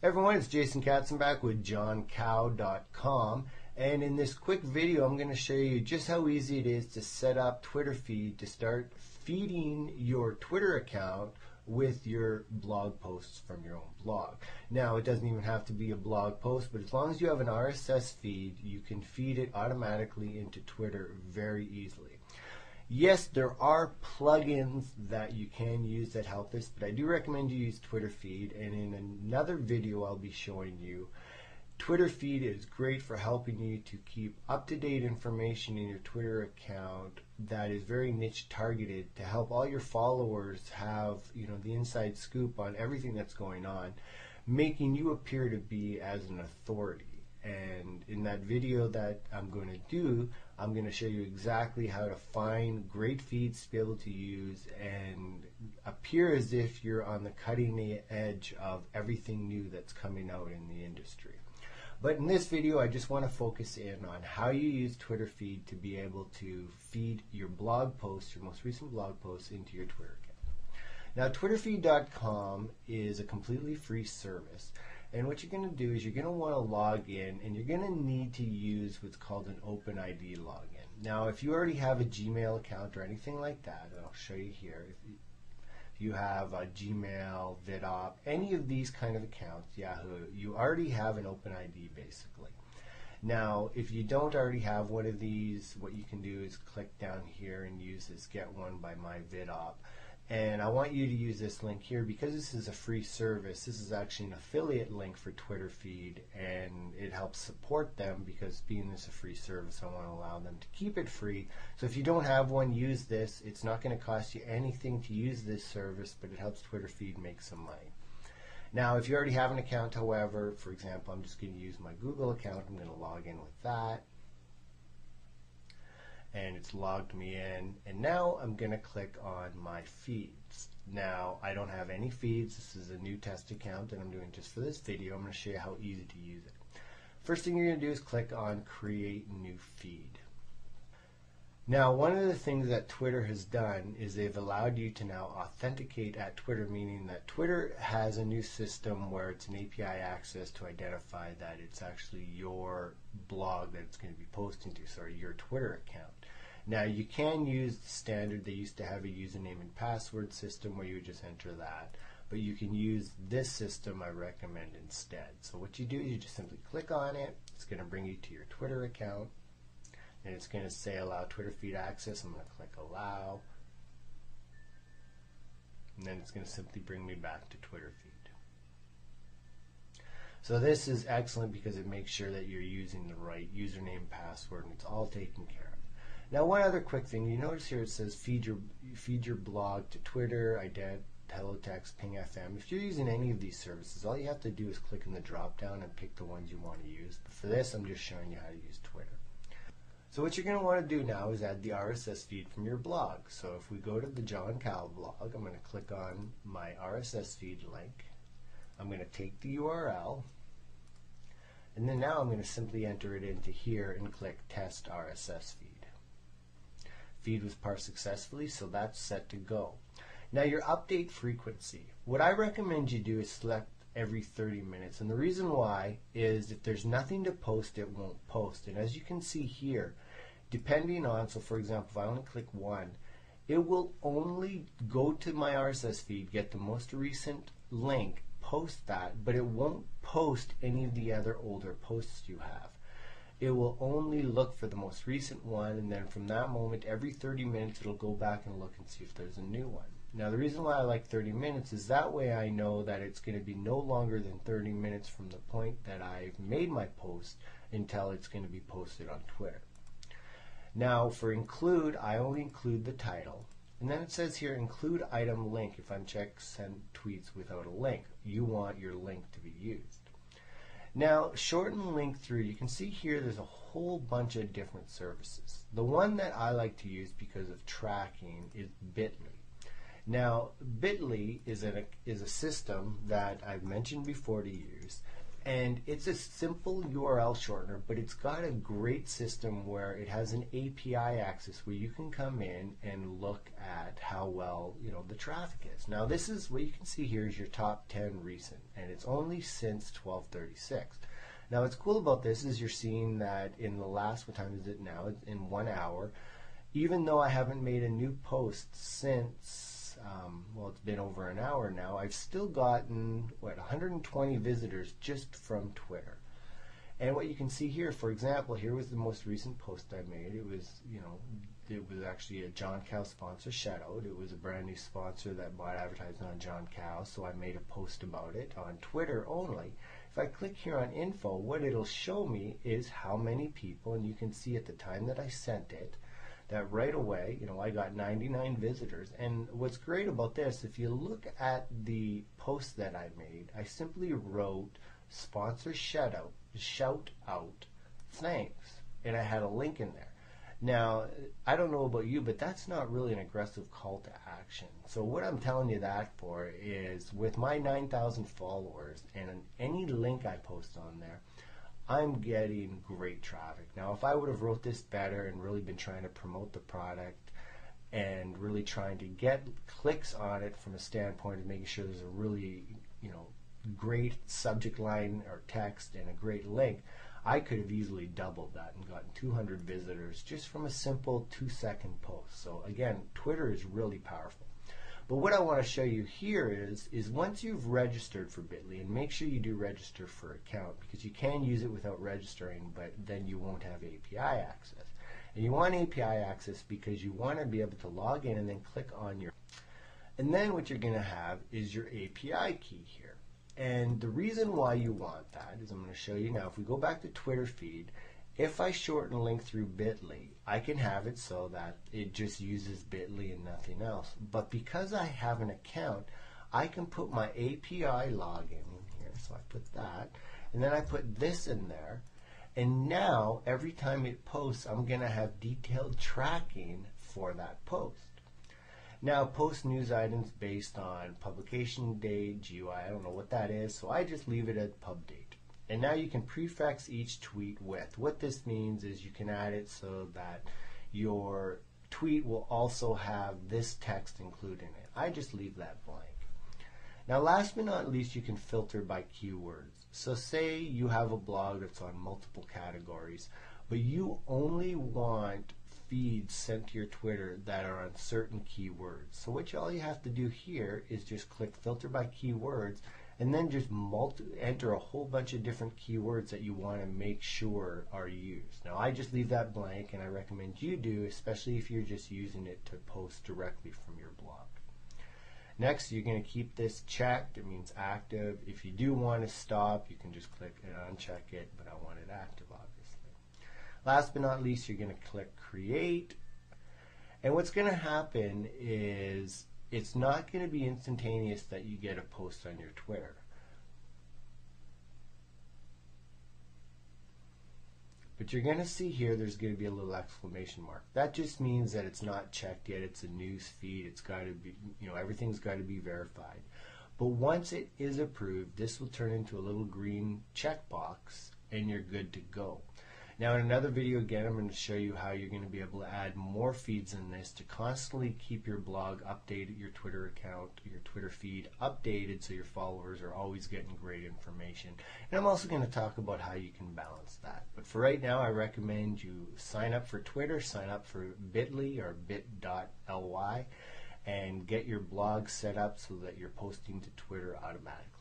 Everyone, it's Jason Katzenbach with johncow.com, and in this quick video I'm going to show you just how easy it is to set up Twitter feed to start feeding your Twitter account with your blog posts from your own blog. Now, it doesn't even have to be a blog post, but as long as you have an RSS feed, you can feed it automatically into Twitter very easily. Yes, there are plugins that you can use that help this, but I do recommend you use Twitter feed, and in another video I'll be showing you Twitter feed is great for helping you to keep up-to-date information in your Twitter account that is very niche targeted to help all your followers have, the inside scoop on everything that's going on, making you appear to be as an authority. And in that video that I'm going to do, I'm going to show you exactly how to find great feeds to be able to use and appear as if you're on the cutting edge of everything new that's coming out in the industry. But in this video, I just want to focus in on how you use Twitter feed to be able to feed your blog posts, your most recent blog posts, into your Twitter account. Now, twitterfeed.com is a completely free service. And what you're going to do is you're going to want to log in, and you're going to need to use what's called an OpenID login. Now, if you already have a Gmail account or anything like that, and I'll show you here, if you have a Gmail, VidOp, any of these kind of accounts, Yahoo, you already have an OpenID basically. Now, if you don't already have one of these, what you can do is click down here and use this Get One by My VidOp. And I want you to use this link here because this is a free service. This is actually an affiliate link for Twitter feed, and it helps support them because being this a free service, I want to allow them to keep it free. So if you don't have one, use this. It's not going to cost you anything to use this service, but it helps Twitter feed make some money. Now, if you already have an account, however, for example, I'm just going to use my Google account. I'm going to log in with that. And it's logged me in, and now I'm going to click on my feeds. Now, I don't have any feeds. This is a new test account that I'm doing just for this video. I'm going to show you how easy to use it. First thing you're going to do is click on Create New Feed. Now, one of the things that Twitter has done is they've allowed you to now authenticate at Twitter, meaning that Twitter has a new system where it's an API access to identify that it's actually your blog that it's going to be posting to, sorry, your Twitter account. Now, you can use the standard. They used to have a username and password system where you would just enter that, but you can use this system I recommend instead. So what you do is you just simply click on it. It's going to bring you to your Twitter account, and it's going to say allow Twitter feed access. I'm going to click allow, and then it's going to simply bring me back to Twitter feed. So this is excellent because it makes sure that you're using the right username, password, and it's all taken care of. Now, one other quick thing, you notice here it says feed your blog to Twitter, ident, teletext, ping FM. If you're using any of these services, all you have to do is click in the drop down and pick the ones you want to use. But for this, I'm just showing you how to use Twitter. So what you're going to want to do now is add the RSS feed from your blog. So if we go to the John Cow blog, I'm going to click on my RSS feed link. I'm going to take the URL, and then now I'm going to simply enter it into here and click Test RSS Feed. Feed was parsed successfully, so that's set to go. Now, your update frequency. What I recommend you do is select every 30 minutes, and the reason why is if there's nothing to post, it won't post. And as you can see here, depending on, so for example, if I only click one, it will only go to my RSS feed, get the most recent link, post that, but it won't post any of the other older posts you have. It will only look for the most recent one, and then from that moment, every 30 minutes, it'll go back and look and see if there's a new one. Now, the reason why I like 30 minutes is that way I know that it's going to be no longer than 30 minutes from the point that I've made my post until it's going to be posted on Twitter. Now, for include, I only include the title. And then it says here, include item link. If I'm checked send tweets without a link, you want your link to be used. Now, shorten link through, you can see here there's a whole bunch of different services. The one that I like to use because of tracking is Bitly. Now, Bitly is a system that I've mentioned before to use, And it's a simple URL shortener, but it's got a great system where it has an API access where you can come in and look at how well, the traffic is. Now this is what you can see here is your top 10 recent, and it's only since 12/36. Now what's cool about this is you're seeing that in the last, what time is it now? It's in 1 hour. Even though I haven't made a new post since well, it's been over an hour now, I've still gotten 120 visitors just from Twitter. And what you can see here, for example, here was the most recent post I made. It was, it was actually a John Cow sponsor shout out. It was a brand new sponsor that bought advertising on John Cow, so I made a post about it on Twitter only. If I click here on info, what it'll show me is how many people, and you can see at the time that I sent it, that right away, I got 99 visitors. And what's great about this, if you look at the post that I made, I simply wrote sponsor shout out, thanks, and I had a link in there. Now, I don't know about you, but that's not really an aggressive call to action. So what I'm telling you that for is with my 9,000 followers and any link I post on there, I'm getting great traffic. Now, if I would have wrote this better and really been trying to promote the product and really trying to get clicks on it from a standpoint of making sure there's a really, great subject line or text and a great link, I could have easily doubled that and gotten 200 visitors just from a simple 2-second post. So again, Twitter is really powerful. But what I want to show you here is once you've registered for Bitly, and make sure you do register for account, because you can use it without registering, but then you won't have API access. And you want API access because you want to be able to log in and then click on your, and then what you're going to have is your API key here. And the reason why you want that is I'm going to show you now. If we go back to Twitter feed, if I shorten a link through Bitly, I can have it so that it just uses Bitly and nothing else. But because I have an account, I can put my API login in here. So I put that, and then I put this in there. And now, every time it posts, I'm going to have detailed tracking for that post. Now, post news items based on publication date, GUI, I don't know what that is, so I just leave it at pub date. And now you can prefix each tweet with. What this means is you can add it so that your tweet will also have this text included in it. I just leave that blank. Now, last but not least, you can filter by keywords. So say you have a blog that's on multiple categories, but you only want feeds sent to your Twitter that are on certain keywords. So all you have to do here is just click filter by keywords, and then just enter a whole bunch of different keywords that you want to make sure are used. Now, I just leave that blank, and I recommend you do, especially if you're just using it to post directly from your blog. Next, you're going to keep this checked. It means active. If you do want to stop, you can just click and uncheck it, but I want it active, obviously. Last but not least, you're going to click create. And what's going to happen is it's not going to be instantaneous that you get a post on your Twitter. But you're going to see here there's going to be a little exclamation mark. That just means that it's not checked yet. It's a news feed. It's got to be, everything's got to be verified. But once it is approved, this will turn into a little green checkbox and you're good to go. Now, in another video, again, I'm going to show you how you're going to be able to add more feeds in this to constantly keep your blog updated, your Twitter account, your Twitter feed updated so your followers are always getting great information. And I'm also going to talk about how you can balance that. But for right now, I recommend you sign up for Twitter, sign up for Bitly or bit.ly, and get your blog set up so that you're posting to Twitter automatically.